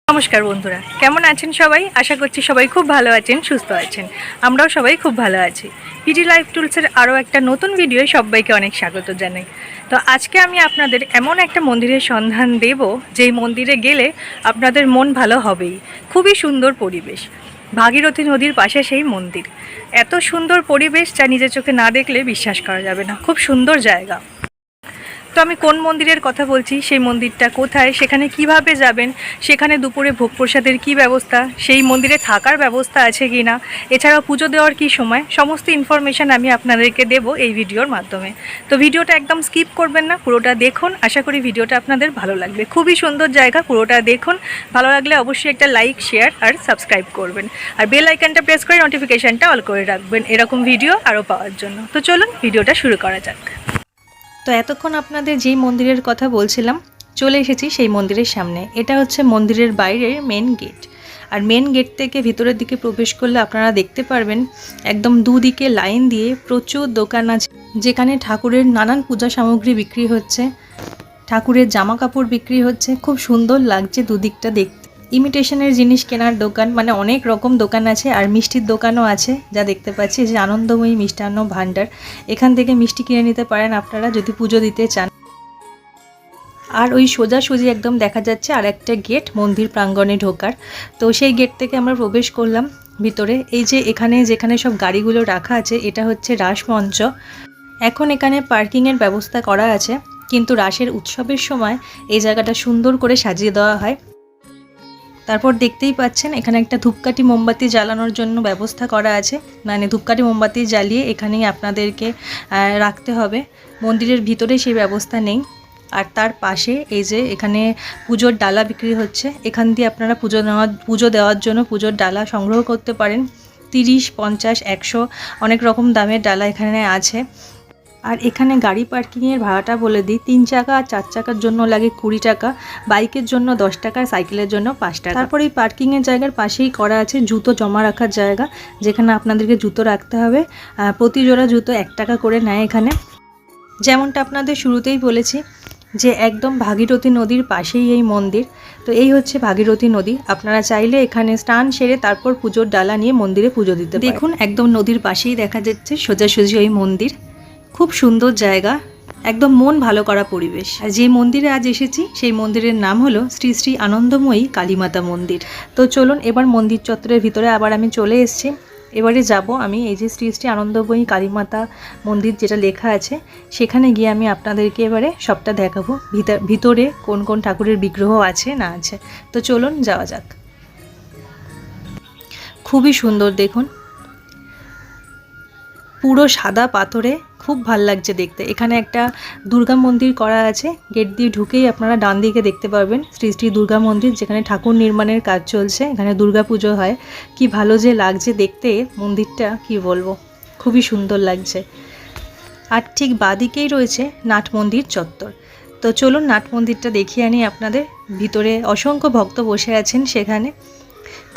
नमस्कार बंधुरा केमन आছেন सबाई आशा करছি সবাই খুব ভালো আছেন সুস্থ আছেন আমরাও সবাই খুব ভালো আছি পিডি লাইফ টুলসের আরও একটা নতুন ভিডিওয় সবাইকে অনেক স্বাগত জানাই। তো আজকে আমি আপনাদের এমন একটা মন্দিরের সন্ধান দেব যেই মন্দিরে গেলে আপনাদের মন ভালো হবেই। খুবই সুন্দর পরিবেশ, ভাগীরথী নদীর পাশে সেই মন্দির। এত সুন্দর পরিবেশ যা নিজের চোখে না দেখলে বিশ্বাস করা যাবে না। খুব সুন্দর জায়গা। তো আমি কোন মন্দিরের কথা বলছি, সেই মন্দিরটা কোথায়, সেখানে কিভাবে যাবেন, সেখানে দুপুরে ভোগ প্রসাদের কী ব্যবস্থা, সেই মন্দিরে থাকার ব্যবস্থা আছে কি না, এছাড়াও পুজো দেওয়ার কী সময়, সমস্ত ইনফরমেশান আমি আপনাদেরকে দেব এই ভিডিওর মাধ্যমে। তো ভিডিওটা একদম স্কিপ করবেন না, পুরোটা দেখুন। আশা করি ভিডিওটা আপনাদের ভালো লাগবে। খুবই সুন্দর জায়গা, পুরোটা দেখুন। ভালো লাগলে অবশ্যই একটা লাইক, শেয়ার আর সাবস্ক্রাইব করবেন, আর বেল আইকনটা প্রেস করে নোটিফিকেশানটা অল করে রাখবেন এরকম ভিডিও আরও পাওয়ার জন্য। তো চলুন ভিডিওটা শুরু করা যাক। তো এতক্ষণ আপনাদের যেই মন্দিরের কথা বলছিলাম, চলে এসেছি সেই মন্দিরের সামনে। এটা হচ্ছে মন্দিরের বাইরের মেন গেট। আর মেন গেট থেকে ভিতরের দিকে প্রবেশ করলে আপনারা দেখতে পারবেন একদম দুদিকে লাইন দিয়ে প্রচুর দোকান আছে, যেখানে ঠাকুরের নানান পূজা সামগ্রী বিক্রি হচ্ছে, ঠাকুরের জামা কাপড় বিক্রি হচ্ছে। খুব সুন্দর লাগছে দুদিকটা দেখতে। ইমিটেশনের জিনিস কেনার দোকান, মানে অনেক রকম দোকান আছে। আর মিষ্টির দোকানও আছে, যা দেখতে পাচ্ছি যে আনন্দময়ী মিষ্টান্ন ভাণ্ডার। এখান থেকে মিষ্টি কিনে নিতে পারেন আপনারা যদি পুজো দিতে চান। আর ওই সোজাসুজি একদম দেখা যাচ্ছে আর একটা গেট মন্দির প্রাঙ্গণে ঢোকার। তো সেই গেট থেকে আমরা প্রবেশ করলাম ভিতরে। এই যে এখানে যেখানে সব গাড়িগুলো রাখা আছে, এটা হচ্ছে রাসমঞ্চ। এখন এখানে পার্কিংয়ের ব্যবস্থা করা আছে, কিন্তু রাসের উৎসবের সময় এই জায়গাটা সুন্দর করে সাজিয়ে দেওয়া হয়। তারপর দেখতেই পাচ্ছেন এখানে একটা ধূপকাঠি মোমবাতি জ্বালানোর জন্য ব্যবস্থা করা আছে। মানে ধূপকাঠি মোমবাতি জ্বালিয়ে এখানেই আপনাদেরকে রাখতে হবে। মন্দিরের ভিতরে সেই ব্যবস্থা নেই। আর তার পাশে এই যে এখানে পুজোর ডালা বিক্রি হচ্ছে। এখান দিয়ে আপনারা পুজো দেওয়ার জন্য পুজোর ডালা সংগ্রহ করতে পারেন। 30, 50, 100 অনেক রকম দামের ডালা এখানে আছে। আর এখানে গাড়ি পার্কিংয়ের ভাড়াটা বলে দিই, 3 চাকা আর 4 চাকার জন্য লাগে 20 টাকা, বাইকের জন্য 10 টাকা, সাইকেলের জন্য 5 টাকা। তারপর এই পার্কিংয়ের জায়গার পাশেই করা আছে জুতো জমা রাখার জায়গা, যেখানে আপনাদেরকে জুতো রাখতে হবে। প্রতি জোড়া জুতো 1 টাকা করে নেয় এখানে। যেমনটা আপনাদের শুরুতেই বলেছি যে একদম ভাগীরথী নদীর পাশেই এই মন্দির। তো এই হচ্ছে ভাগীরথী নদী। আপনারা চাইলে এখানে স্নান সেরে তারপর পুজোর ডালা নিয়ে মন্দিরে পুজো দিতে পারেন। দেখুন একদম নদীর পাশেই দেখা যাচ্ছে সোজাসুজি ওই মন্দির। খুব সুন্দর জায়গা, একদম মন ভালো করা পরিবেশ। আর যে মন্দিরে আজ এসেছি সেই মন্দিরের নাম হলো শ্রী শ্রী আনন্দময়ী কালীমাতা মন্দির। তো চলুন এবার মন্দির চত্বরের ভিতরে আবার আমি চলে এসেছি। এবারে যাব আমি এই যে শ্রী শ্রী আনন্দময়ী কালীমাতা মন্দির যেটা লেখা আছে, সেখানে গিয়ে আমি আপনাদেরকে এবারে সবটা দেখাবো, ভিতরে কোন কোন ঠাকুরের বিগ্রহ আছে না আছে। তো চলুন যাওয়া যাক। খুবই সুন্দর, দেখুন পুরো সাদা পাথরে, খুব ভাল লাগছে দেখতে। এখানে একটা দুর্গা মন্দির করা আছে, গেট দিয়ে ঢুকেই আপনারা ডান দিকে দেখতে পাবেন শ্রী শ্রী দুর্গা মন্দির, যেখানে ঠাকুর নির্মাণের কাজ চলছে। এখানে দুর্গা পুজো হয়। কি ভালো যে লাগছে দেখতে মন্দিরটা, কি বলবো, খুবই সুন্দর লাগছে। আর ঠিক বাদিকেই রয়েছে নাট মন্দির চত্বর। তো চলুন নাট মন্দিরটা দেখিয়ে আনি আপনাদের। ভিতরে অসংখ্য ভক্ত বসে আছেন সেখানে।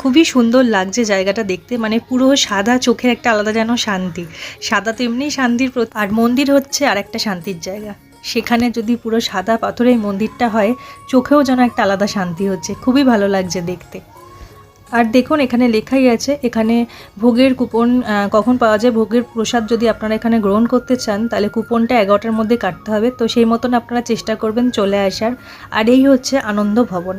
খুবই সুন্দর লাগছে জায়গাটা দেখতে, মানে পুরো সাদা, চোখের একটা আলাদা যেন শান্তি। সাদা তো এমনি শান্তির, আর মন্দির হচ্ছে আর একটা শান্তির জায়গা। সেখানে যদি পুরো সাদা পাথরে এই মন্দিরটা হয়, চোখেও যেন একটা আলাদা শান্তি হচ্ছে। খুবই ভালো লাগছে দেখতে। আর দেখুন এখানে লেখাই আছে এখানে ভোগের কুপন কখন পাওয়া যায়। ভোগের প্রসাদ যদি আপনারা এখানে গ্রহণ করতে চান, তাহলে কুপনটা 11টার মধ্যে কাটতে হবে। তো সেই মতন আপনারা চেষ্টা করবেন চলে আসার। আর এই হচ্ছে আনন্দ ভবন।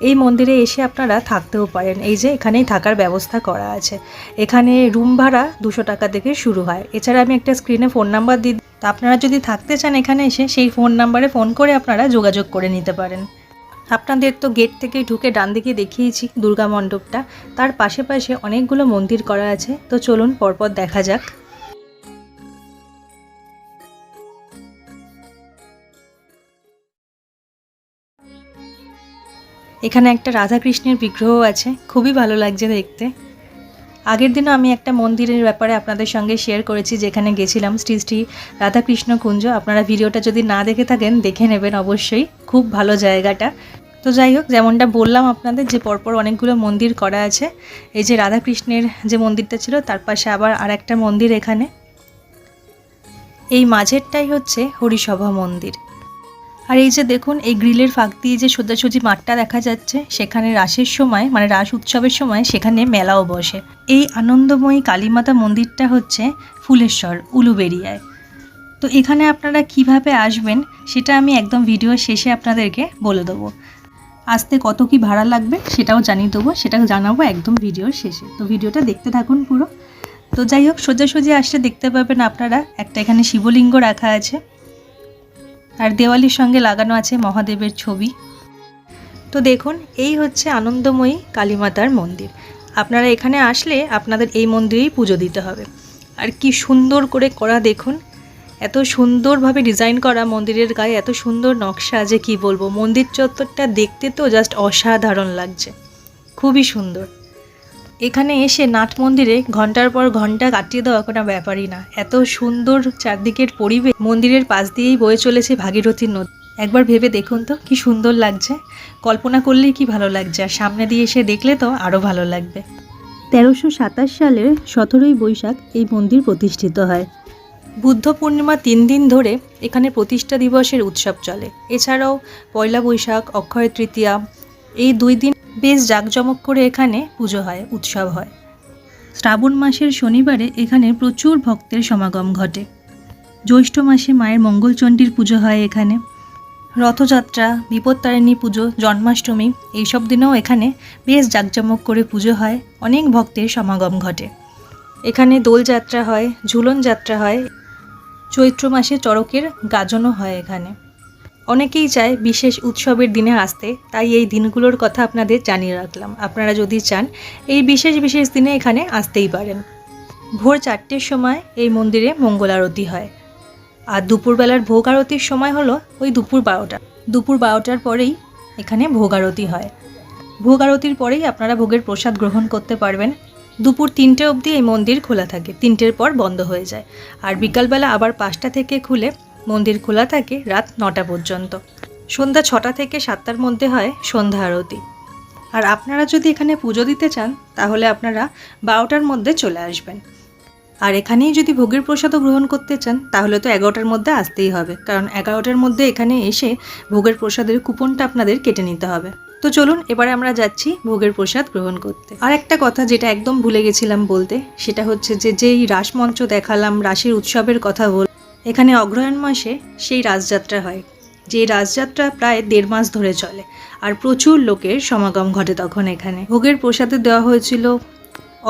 এই মন্দিরে এসে আপনারা থাকতেও পারেন। এই যে এখানেই থাকার ব্যবস্থা করা আছে। এখানে রুম ভাড়া 200 টাকা থেকে শুরু হয়। এছাড়া আমি একটা স্ক্রিনে ফোন নাম্বার দিই, তো আপনারা যদি থাকতে চান এখানে এসে সেই ফোন নাম্বারে ফোন করে আপনারা যোগাযোগ করে নিতে পারেন। আপনাদের তো গেট থেকে ঢুকে ডান দিকে দেখিয়েছি দুর্গা মণ্ডপটা, তার পাশে পাশে অনেকগুলো মন্দির করা আছে। তো চলুন পরপর দেখা যাক। এখানে একটা রাধা কৃষ্ণের বিগ্রহ আছে, খুবই ভালো লাগছে দেখতে। আগের দিনও আমি একটা মন্দিরের ব্যাপারে আপনাদের সঙ্গে শেয়ার করেছি, যেখানে গেছিলাম, শ্রী শ্রী রাধাকৃষ্ণ কুঞ্জ। আপনারা ভিডিওটা যদি না দেখে থাকেন দেখে নেবেন অবশ্যই, খুব ভালো জায়গাটা। তো যাই হোক, যেমনটা বললাম আপনাদের যে পরপর অনেকগুলো মন্দির করা আছে। এই যে রাধাকৃষ্ণের যে মন্দিরটা ছিল তার পাশে আবার আর একটা মন্দির এখানে। এই মাঝেরটাই হচ্ছে হরিসভা মন্দির। আর এই যে দেখুন, এই গ্রিলের ফাঁক দিয়ে যে সোজাসুজি মাঠটা দেখা যাচ্ছে, সেখানে রাসের সময় মানে রাস উৎসবের সময় সেখানে মেলাও বসে। এই আনন্দময়ী কালীমাতা মন্দিরটা হচ্ছে ফুলেশ্বর উলুবেরিয়ায়। তো এখানে আপনারা কিভাবে আসবেন সেটা আমি একদম ভিডিও শেষে আপনাদেরকে বলে দেবো। আসতে কত কি ভাড়া লাগবে সেটাও জানিয়ে দেবো, সেটা জানাবো একদম ভিডিওর শেষে। তো ভিডিওটা দেখতে থাকুন পুরো। তো যাই হোক, সোজাসুজি আসলে দেখতে পাবেন আপনারা একটা এখানে শিবলিঙ্গ রাখা আছে, আর দেওয়ালির সঙ্গে লাগানো আছে মহাদেবের ছবি। তো দেখুন, এই হচ্ছে আনন্দময়ী কালীমাতার মন্দির। আপনারা এখানে আসলে আপনাদের এই মন্দিরেই পুজো দিতে হবে। আর কি সুন্দর করে করা দেখুন, এত সুন্দরভাবে ডিজাইন করা মন্দিরের গায়ে, এত সুন্দর নকশা যে কি বলবো। মন্দির চত্বরটা দেখতে তো জাস্ট অসাধারণ লাগছে, খুবই সুন্দর। এখানে এসে নাট মন্দিরে ঘন্টার পর ঘন্টা কাটিয়ে দেওয়া কোনো ব্যাপারই না। এত সুন্দর চারদিকের পরিবেশ, মন্দিরের পাশ দিয়েই বয়ে চলেছে ভাগীরথী নদী। একবার ভেবে দেখুন তো কি সুন্দর লাগছে, কল্পনা করলেই কি ভালো লাগছে, আর সামনে দিয়ে এসে দেখলে তো আরও ভালো লাগবে। 1327 সালের 17ই বৈশাখ এই মন্দির প্রতিষ্ঠিত হয়। বুদ্ধ পূর্ণিমা 3 দিন ধরে এখানে প্রতিষ্ঠা দিবসের উৎসব চলে। এছাড়াও পয়লা বৈশাখ, অক্ষয় তৃতীয়া, এই 2 দিন বেশ জাঁকজমক করে এখানে পুজো হয়, উৎসব হয়। শ্রাবণ মাসের শনিবারে এখানে প্রচুর ভক্তের সমাগম ঘটে। জ্যৈষ্ঠ মাসে মায়ের মঙ্গলচণ্ডীর পুজো হয় এখানে। রথযাত্রা, বিপত্তারিণী পুজো, জন্মাষ্টমী, এইসব দিনেও এখানে বেশ জাঁকজমক করে পুজো হয়, অনেক ভক্তের সমাগম ঘটে। এখানে দোলযাত্রা হয়, ঝুলন যাত্রা হয়, চৈত্র মাসে চড়কের গাজনও হয় এখানে। অনেকেই চায় বিশেষ উৎসবের দিনে আসতে, তাই এই দিনগুলোর কথা আপনাদের জানিয়ে রাখলাম। আপনারা যদি চান এই বিশেষ বিশেষ দিনে এখানে আসতেই পারেন। ভোর 4টের সময় এই মন্দিরে মঙ্গল আরতি হয়, আর দুপুরবেলার ভোগ আরতির সময় হলো ওই দুপুর 12টা। দুপুর 12টার পরেই এখানে ভোগ আরতি হয়। ভোগ আরতির পরেই আপনারা ভোগের প্রসাদ গ্রহণ করতে পারবেন। দুপুর 3টে অবধি এই মন্দির খোলা থাকে, 3টের পর বন্ধ হয়ে যায়। আর বিকালবেলা আবার 5টা থেকে খুলে মন্দির খোলা থাকে রাত 9টা পর্যন্ত। সন্ধ্যা 6টা থেকে 7টার মধ্যে হয় সন্ধ্যা আরতি। আর আপনারা যদি এখানে পুজো দিতে চান তাহলে আপনারা 12টার মধ্যে চলে আসবেন। আর এখানেই যদি ভোগের প্রসাদও গ্রহণ করতে চান তাহলে তো 11টার মধ্যে আসতেই হবে, কারণ 11টার মধ্যে এখানে এসে ভোগের প্রসাদের কুপনটা আপনাদের কেটে নিতে হবে। তো চলুন এবারে আমরা যাচ্ছি ভোগের প্রসাদ গ্রহণ করতে। আর একটা কথা যেটা একদম ভুলে গেছিলাম বলতে, সেটা হচ্ছে যে যেই রাসমঞ্চ দেখালাম, রাসের উৎসবের কথা এখানে অগ্রহায়ণ মাসে সেই রাসযাত্রা হয়, যে রাসযাত্রা প্রায় 1.5 মাস ধরে চলে, আর প্রচুর লোকের সমাগম ঘটে তখন এখানে। ভোগের প্রসাদে দেওয়া হয়েছিল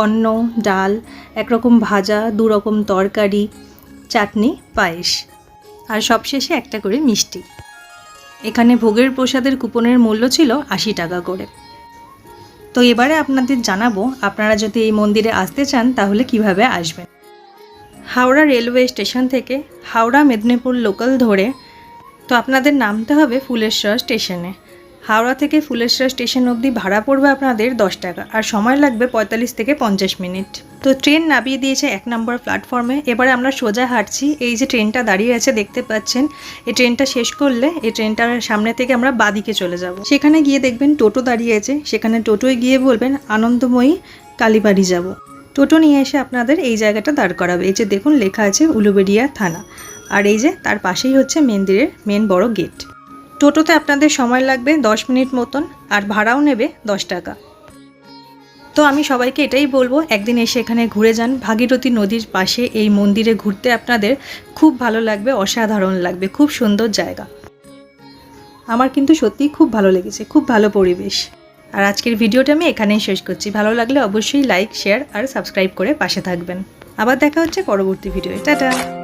অন্ন, ডাল, একরকম ভাজা, 2 রকম তরকারি, চাটনি, পায়েস, আর সবশেষে একটা করে মিষ্টি। এখানে ভোগের প্রসাদের কুপনের মূল্য ছিল 80 টাকা করে। তো এবারে আপনাদের জানাবো আপনারা যদি এই মন্দিরে আসতে চান তাহলে কিভাবে আসবেন। হাওড়া রেলওয়ে স্টেশন থেকে হাওড়া মেদিনীপুর লোকাল ধরে তো আপনাদের নামতে হবে ফুলেশ্বর স্টেশনে। হাওড়া থেকে ফুলেশ্বর স্টেশন অবধি ভাড়া পড়বে আপনাদের 10 টাকা, আর সময় লাগবে 45 থেকে 50 মিনিট। তো ট্রেন নামিয়ে দিয়েছে 1 নম্বর প্ল্যাটফর্মে। এবারে আমরা সোজা হাঁটছি। এই যে ট্রেনটা দাঁড়িয়ে আছে দেখতে পাচ্ছেন, এই ট্রেনটা শেষ করলে এই ট্রেনটার সামনে থেকে আমরা বাঁদিকে চলে যাব। সেখানে গিয়ে দেখবেন টোটো দাঁড়িয়ে আছে, সেখানে টোটোয় গিয়ে বলবেন আনন্দময়ী কালীবাড়ি যাব। টোটো নিয়ে এসে আপনাদের এই জায়গাটা দাঁড় করাবে। এই যে দেখুন লেখা আছে উলুবেরিয়া থানা, আর এই যে তার পাশেই হচ্ছে মন্দিরের মেন বড় গেট। টোটোতে আপনাদের সময় লাগবে 10 মিনিট মতন, আর ভাড়াও নেবে 10 টাকা। তো আমি সবাইকে এটাই বলবো, একদিন এসে এখানে ঘুরে যান। ভাগীরথী নদীর পাশে এই মন্দিরে ঘুরতে আপনাদের খুব ভালো লাগবে, অসাধারণ লাগবে, খুব সুন্দর জায়গা। আমার কিন্তু সত্যিই খুব ভালো লেগেছে, খুব ভালো পরিবেশ। আর আজকের ভিডিওটা আমি এখানেই শেষ করছি। ভালো লাগলে অবশ্যই লাইক, শেয়ার আর সাবস্ক্রাইব করে পাশে থাকবেন। আবার দেখা হচ্ছে পরবর্তী ভিডিওতে। টাটা।